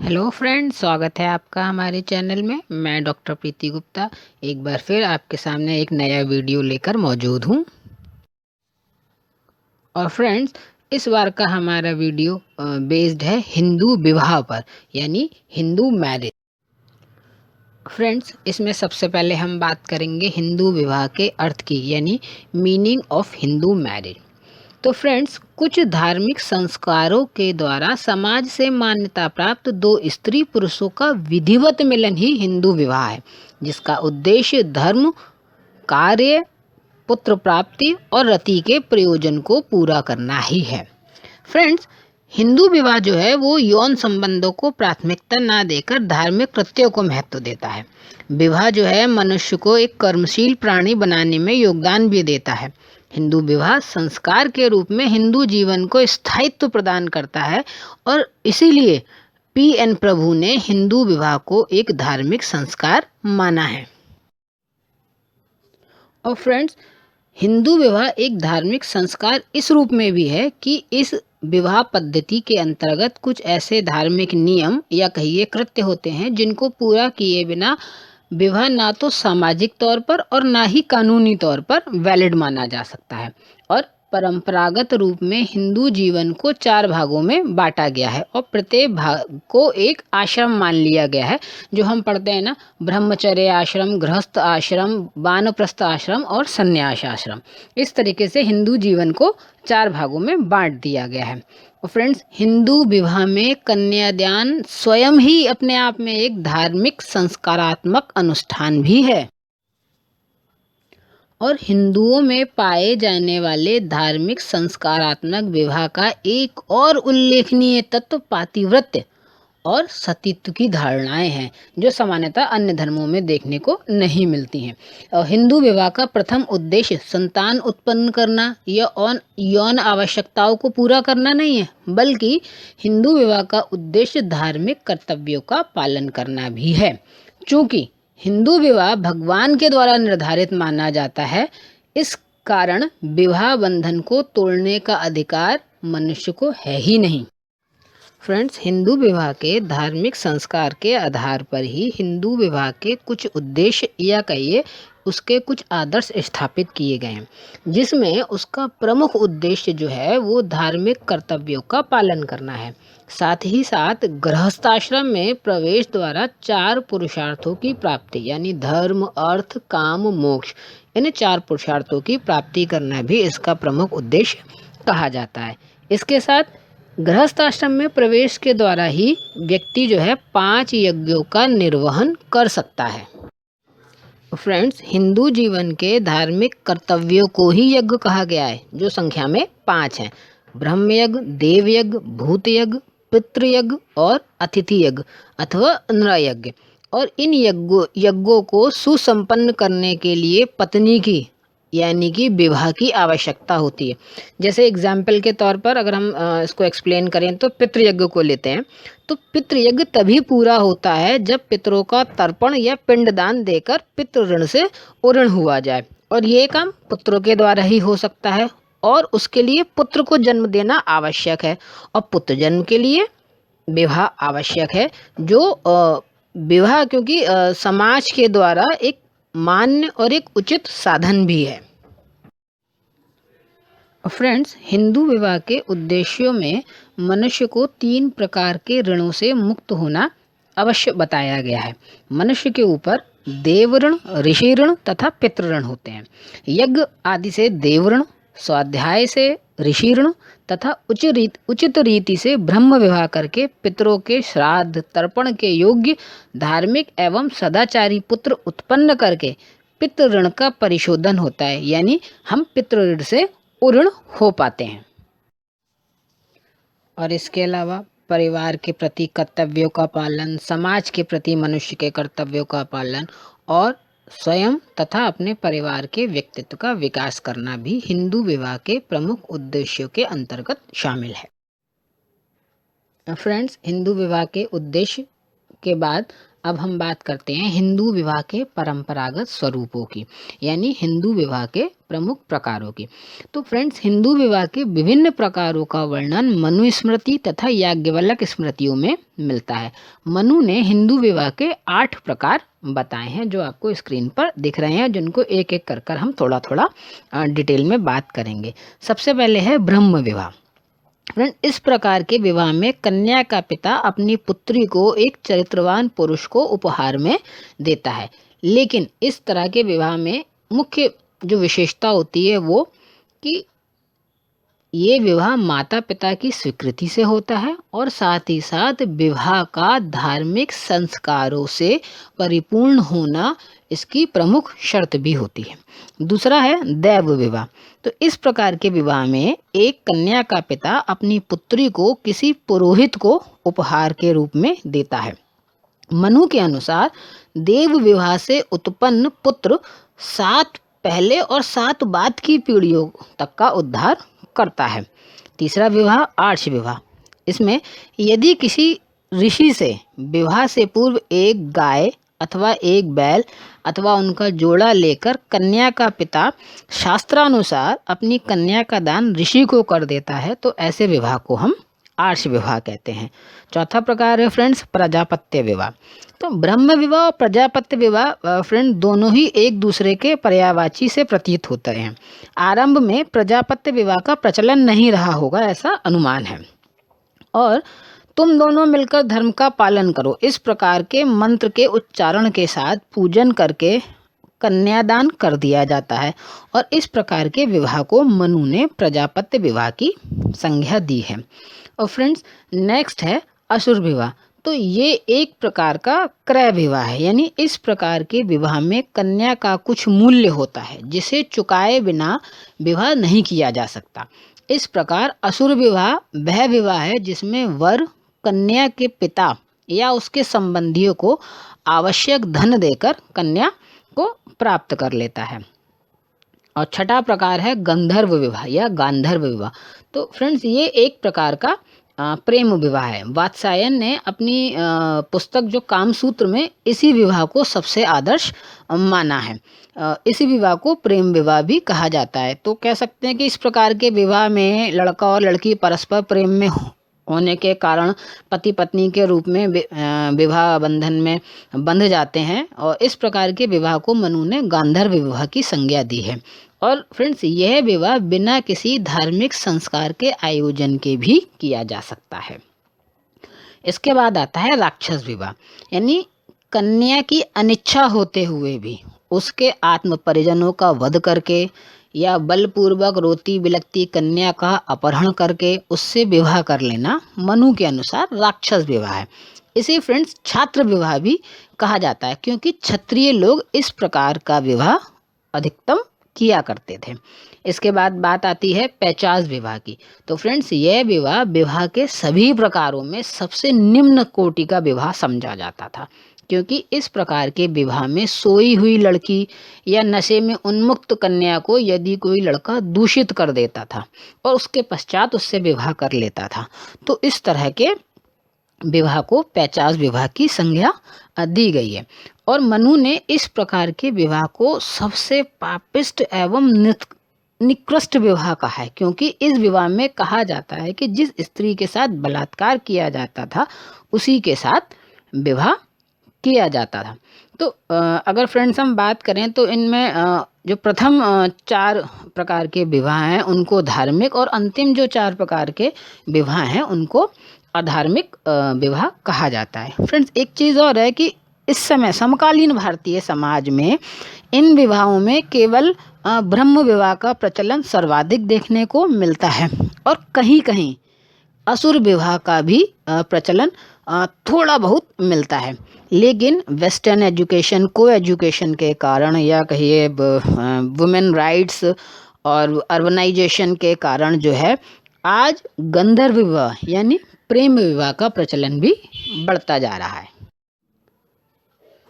Hello friends, स्वागत है आपका हमारे चैनल में। मैं डॉक्टर प्रीति गुप्ता एक बार फिर आपके सामने एक नया वीडियो लेकर मौजूद हूँ। और फ्रेंड्स, इस बार का हमारा वीडियो बेस्ड है हिंदू विवाह पर, यानी हिंदू मैरिज। फ्रेंड्स, इसमें सबसे पहले हम बात करेंगे हिंदू विवाह के अर्थ की, यानी मीनिंग ऑफ हिंदू मैरिज। तो फ्रेंड्स, कुछ धार्मिक संस्कारों के द्वारा समाज से मान्यता प्राप्त दो स्त्री पुरुषों का विधिवत मिलन ही हिंदू विवाह है, जिसका उद्देश्य धर्म, कार्य, पुत्र प्राप्ति और रति के प्रयोजन को पूरा करना ही है। फ्रेंड्स, हिंदू विवाह जो है वो यौन संबंधों को प्राथमिकता ना देकर धार्मिक कृत्यों को महत्व देता है। विवाह जो है मनुष्य को एक कर्मशील प्राणी बनाने में योगदान भी देता है। हिंदू विवाह संस्कार के रूप में हिंदू जीवन को स्थायित्व प्रदान करता है और इसीलिए पी.एन. प्रभु ने हिंदू विवाह को एक धार्मिक संस्कार माना है। और फ्रेंड्स, हिंदू विवाह एक धार्मिक संस्कार इस रूप में भी है कि इस विवाह पद्धति के अंतर्गत कुछ ऐसे धार्मिक नियम या कहिए कृत्य होते हैं जिनको पूरा किए बिना विवाह ना तो सामाजिक तौर पर और ना ही कानूनी तौर पर वैलिड माना जा सकता है। और परंपरागत रूप में हिंदू जीवन को 4 भागों में बांटा गया है और प्रत्येक भाग को एक आश्रम मान लिया गया है। जो हम पढ़ते हैं ना, ब्रह्मचर्य आश्रम, गृहस्थ आश्रम, वानप्रस्थ आश्रम और संन्यास आश्रम। इस तरीके से हिंदू जीवन को 4 भागों में बांट दिया गया है। और फ्रेंड्स, हिंदू विवाह में कन्यादान स्वयं ही अपने आप में एक धार्मिक संस्कारात्मक अनुष्ठान भी है। और हिंदुओं में पाए जाने वाले धार्मिक संस्कारात्मक विवाह का एक और उल्लेखनीय तत्व पातिव्रत्य और सतीत्व की धारणाएं हैं, जो सामान्यतः अन्य धर्मों में देखने को नहीं मिलती हैं। और हिंदू विवाह का प्रथम उद्देश्य संतान उत्पन्न करना या यौन आवश्यकताओं को पूरा करना नहीं है, बल्कि हिंदू विवाह का उद्देश्य धार्मिक कर्तव्यों का पालन करना भी है। चूंकि हिंदू विवाह भगवान के द्वारा निर्धारित माना जाता है, इस कारण विवाह बंधन को तोड़ने का अधिकार मनुष्य को है ही नहीं। फ्रेंड्स, हिंदू विवाह के धार्मिक संस्कार के आधार पर ही हिंदू विवाह के कुछ उद्देश्य या कहिए उसके कुछ आदर्श स्थापित किए गए हैं, जिसमें उसका प्रमुख उद्देश्य जो है वो धार्मिक कर्तव्यों का पालन करना है। साथ ही साथ गृहस्थाश्रम में प्रवेश द्वारा 4 पुरुषार्थों की प्राप्ति, यानी धर्म, अर्थ, काम, मोक्ष, इन 4 पुरुषार्थों की प्राप्ति करना भी इसका प्रमुख उद्देश्य कहा जाता है। इसके साथ गृहस्थ आश्रम में प्रवेश के द्वारा ही व्यक्ति जो है 5 यज्ञों का निर्वहन कर सकता है। फ्रेंड्स, हिंदू जीवन के धार्मिक कर्तव्यों को ही यज्ञ कहा गया है, जो संख्या में 5 हैं। ब्रह्मयज्ञ, देवयज्ञ, भूतयज्ञ, पितृयज्ञ और अतिथि यज्ञ अथवा नृयज्ञ। और इन यज्ञों को सुसंपन्न करने के लिए पत्नी की, यानी कि विवाह की आवश्यकता होती है। जैसे एग्जाम्पल के तौर पर अगर हम इसको एक्सप्लेन करें तो पितृयज्ञ को लेते हैं। तो पितृयज्ञ तभी पूरा होता है जब पितरों का तर्पण या पिंडदान देकर पितृ ऋण से उऋण हुआ जाए, और ये काम पुत्रों के द्वारा ही हो सकता है। और उसके लिए पुत्र को जन्म देना आवश्यक है, और पुत्र जन्म के लिए विवाह आवश्यक है। जो विवाह क्योंकि समाज के द्वारा एक मान्य और एक उचित साधन भी है। फ्रेंड्स, हिंदू विवाह के उद्देश्यों में मनुष्य को 3 प्रकार के ऋणों से मुक्त होना अवश्य बताया गया है। मनुष्य के ऊपर देव ऋण, ऋषि ऋण तथा पितृ ऋण होते हैं। यज्ञ आदि से देव ऋण, स्वाध्याय से ऋषि ऋण तथा उचित रीति से ब्रह्म विवाह करके पितरों के श्राद्ध तर्पण के योग्य धार्मिक एवं सदाचारी पुत्र उत्पन्न करके पितृ ऋण का परिशोधन होता है, यानी हम पितृ ऋण से उऋण हो पाते हैं। और इसके अलावा परिवार के प्रति कर्तव्यों का पालन, समाज के प्रति मनुष्य के कर्तव्यों का पालन और स्वयं तथा अपने परिवार के व्यक्तित्व का विकास करना भी हिंदू विवाह के प्रमुख उद्देश्यों के अंतर्गत शामिल है। फ्रेंड्स, हिंदू विवाह के उद्देश्य के बाद अब हम बात करते हैं हिंदू विवाह के परंपरागत स्वरूपों की, यानी हिंदू विवाह के प्रमुख प्रकारों की। तो फ्रेंड्स, हिंदू विवाह के विभिन्न प्रकारों का वर्णन मनुस्मृति तथा याज्ञवल्क्य स्मृतियों में मिलता है। मनु ने हिंदू विवाह के 8 प्रकार बताए हैं, जो आपको स्क्रीन पर दिख रहे हैं, जिनको एक एक कर हम थोड़ा थोड़ा डिटेल में बात करेंगे। सबसे पहले है ब्रह्म विवाह। फ्रेंड, इस प्रकार के विवाह में कन्या का पिता अपनी पुत्री को एक चरित्रवान पुरुष को उपहार में देता है। लेकिन इस तरह के विवाह में मुख्य जो विशेषता होती है वो कि ये विवाह माता पिता की स्वीकृति से होता है और साथ ही साथ विवाह का धार्मिक संस्कारों से परिपूर्ण होना इसकी प्रमुख शर्त भी होती है। दूसरा है दैव विवाह। तो इस प्रकार के विवाह में एक कन्या का पिता अपनी पुत्री को किसी पुरोहित को उपहार के रूप में देता है। मनु के अनुसार देव विवाह से उत्पन्न पुत्र 7 पहले और 7 बाद की पीढ़ियों तक का उद्धार करता है। तीसरा विवाह आर्ष विवाह। इसमें यदि किसी ऋषि से विवाह से पूर्व एक गाय अथवा एक बैल अथवा उनका जोड़ा लेकर कन्या का पिता शास्त्रानुसार अपनी कन्या का दान ऋषि को कर देता है, तो ऐसे विवाह को हम आर्ष विवाह कहते हैं। चौथा प्रकार है फ्रेंड्स प्रजापत्य विवाह। तो ब्रह्म विवाह और प्रजापत्य विवाह फ्रेंड दोनों ही एक दूसरे के पर्यायवाची से प्रतीत होते हैं। आरंभ में प्रजापत्य विवाह का प्रचलन नहीं रहा होगा, ऐसा अनुमान है। और तुम दोनों मिलकर धर्म का पालन करो, इस प्रकार के मंत्र के उच्चारण के साथ पूजन करके कन्यादान कर दिया जाता है और इस प्रकार के विवाह को मनु ने प्रजापत्य विवाह की संज्ञा दी है। और फ्रेंड्स, नेक्स्ट है असुर विवाह। तो ये एक प्रकार का क्रय विवाह है, यानी इस प्रकार के विवाह में कन्या का कुछ मूल्य होता है जिसे चुकाए बिना विवाह नहीं किया जा सकता। इस प्रकार असुर विवाह वह विवाह है जिसमें वर कन्या के पिता या उसके संबंधियों को आवश्यक धन देकर कन्या को प्राप्त कर लेता है। और छठा प्रकार है गंधर्व विवाह या गांधर्व विवाह। तो फ्रेंड्स, ये एक प्रकार का प्रेम विवाह है। वात्सायन ने अपनी पुस्तक जो कामसूत्र में इसी विवाह को सबसे आदर्श माना है। इसी विवाह को प्रेम विवाह भी कहा जाता है। तो कह सकते हैं कि इस प्रकार के विवाह में लड़का और लड़की परस्पर प्रेम में होने के कारण पति पत्नी के रूप में विवाह बंधन में बंध जाते हैं और इस प्रकार के विवाह को मनु ने गांधर्व विवाह की संज्ञा दी है। और फ्रेंड्स, यह विवाह बिना किसी धार्मिक संस्कार के आयोजन के भी किया जा सकता है। इसके बाद आता है राक्षस विवाह, यानी कन्या की अनिच्छा होते हुए भी उसके आत्म परिजनों का वध करके या बलपूर्वक रोती बिलखती कन्या का अपहरण करके उससे विवाह कर लेना मनु के अनुसार राक्षस विवाह है। इसे फ्रेंड्स छात्र विवाह भी कहा जाता है, क्योंकि क्षत्रिय लोग इस प्रकार का विवाह अधिकतम किया करते थे। इसके बाद बात आती है पैचास विवाह की। तो फ्रेंड्स, यह विवाह के सभी प्रकारों में सबसे निम्न कोटि का विवाह समझा जाता था, क्योंकि इस प्रकार के विवाह में सोई हुई लड़की या नशे में उन्मुक्त कन्या को यदि कोई लड़का दूषित कर देता था और उसके पश्चात उससे विवाह कर लेता था, तो इस तरह के विवाह को पैचास विवाह की संज्ञा दी गई है। और मनु ने इस प्रकार के विवाह को सबसे पापिष्ट एवं निकृष्ट विवाह कहा है, क्योंकि इस विवाह में कहा जाता है कि जिस स्त्री के साथ बलात्कार किया जाता था उसी के साथ विवाह किया जाता था। तो अगर फ्रेंड्स हम बात करें तो इनमें जो प्रथम 4 प्रकार के विवाह हैं उनको धार्मिक और अंतिम जो 4 प्रकार के विवाह हैं उनको अधार्मिक विवाह कहा जाता है। फ्रेंड्स, एक चीज़ और है कि इस समय समकालीन भारतीय समाज में इन विवाहों में केवल ब्रह्म विवाह का प्रचलन सर्वाधिक देखने को मिलता है और कहीं कहीं असुर विवाह का भी प्रचलन थोड़ा बहुत मिलता है। लेकिन वेस्टर्न एजुकेशन को एजुकेशन के कारण या कहिए वुमेन राइट्स और अर्बनाइजेशन के कारण जो है आज गंधर्व विवाह यानी प्रेम विवाह का प्रचलन भी बढ़ता जा रहा है।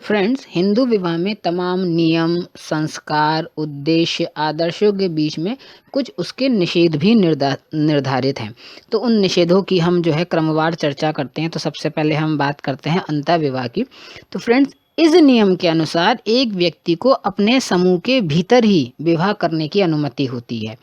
फ्रेंड्स, हिंदू विवाह में तमाम नियम, संस्कार, उद्देश्य, आदर्शों के बीच में कुछ उसके निषेध भी निर्धारित हैं। तो उन निषेधों की हम जो है क्रमवार चर्चा करते हैं। तो सबसे पहले हम बात करते हैं अंतःविवाह की। तो फ्रेंड्स, इस नियम के अनुसार एक व्यक्ति को अपने समूह के भीतर ही विवाह करने की अनुमति होती है।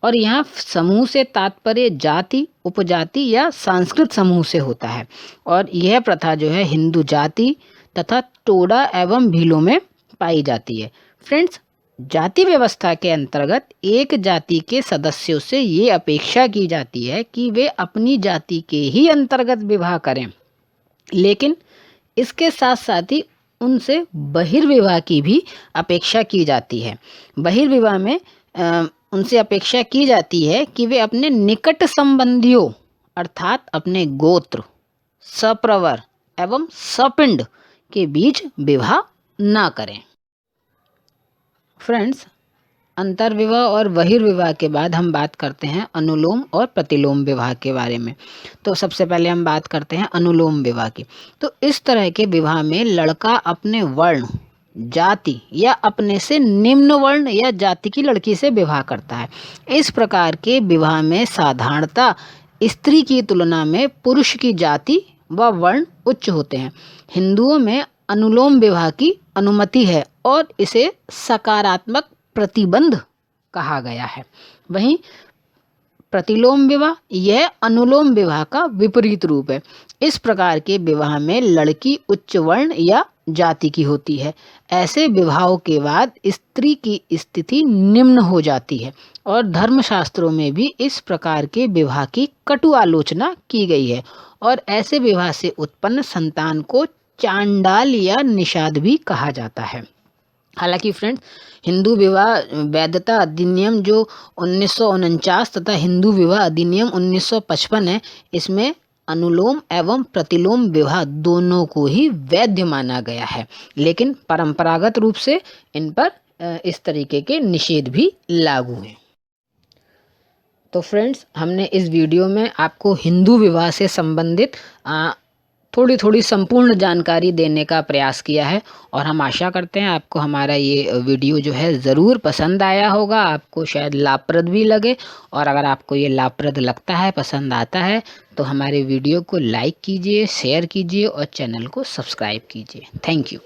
और यहाँ समूह से तात्पर्य जाति, उपजाति या सांस्कृतिक समूह से होता है। और यह प्रथा जो है हिंदू जाति तथा टोडा एवं भीलों में पाई जाती है। फ्रेंड्स, जाति व्यवस्था के अंतर्गत एक जाति के सदस्यों से ये अपेक्षा की जाती है कि वे अपनी जाति के ही अंतर्गत विवाह करें, लेकिन इसके साथ साथ ही उनसे बहिर्विवाह की भी अपेक्षा की जाती है। बहिर्विवाह में उनसे अपेक्षा की जाती है कि वे अपने निकट संबंधियों अर्थात अपने गोत्र, सप्रवर एवं सपिंड के बीच विवाह ना करें। फ्रेंड्स, अंतर्विवाह और बहिर्विवाह के बाद हम बात करते हैं अनुलोम और प्रतिलोम विवाह के बारे में। तो सबसे पहले हम बात करते हैं अनुलोम विवाह की। तो इस तरह के विवाह में लड़का अपने वर्ण, जाति या अपने से निम्न वर्ण या जाति की लड़की से विवाह करता है। इस प्रकार के विवाह में साधारणतः स्त्री की तुलना में पुरुष की जाति व वर्ण उच्च होते हैं। हिंदुओं में अनुलोम विवाह की अनुमति है और इसे सकारात्मक प्रतिबंध कहा गया है। वहीं प्रतिलोम विवाह यह अनुलोम विवाह का विपरीत रूप है। इस प्रकार के विवाह में लड़की उच्च वर्ण या जाति की होती है। ऐसे विवाहों के बाद स्त्री की स्थिति निम्न हो जाती है और धर्मशास्त्रों में भी इस प्रकार के विवाह की कटु आलोचना की गई है। और ऐसे विवाह से उत्पन्न संतान को चांडाल या निषाद भी कहा जाता है। हालांकि फ्रेंड्स, हिंदू विवाह वैधता अधिनियम जो 1949 तथा हिंदू विवाह अधिनियम 1955 है, इसमें अनुलोम एवं प्रतिलोम विवाह दोनों को ही वैध माना गया है, लेकिन परंपरागत रूप से इन पर इस तरीके के निषेध भी लागू हैं। तो फ्रेंड्स, हमने इस वीडियो में आपको हिंदू विवाह से संबंधित थोड़ी थोड़ी संपूर्ण जानकारी देने का प्रयास किया है और हम आशा करते हैं आपको हमारा ये वीडियो जो है ज़रूर पसंद आया होगा, आपको शायद लाभप्रद भी लगे। और अगर आपको ये लाभप्रद लगता है, पसंद आता है, तो हमारे वीडियो को लाइक कीजिए, शेयर कीजिए और चैनल को सब्सक्राइब कीजिए। Thank you.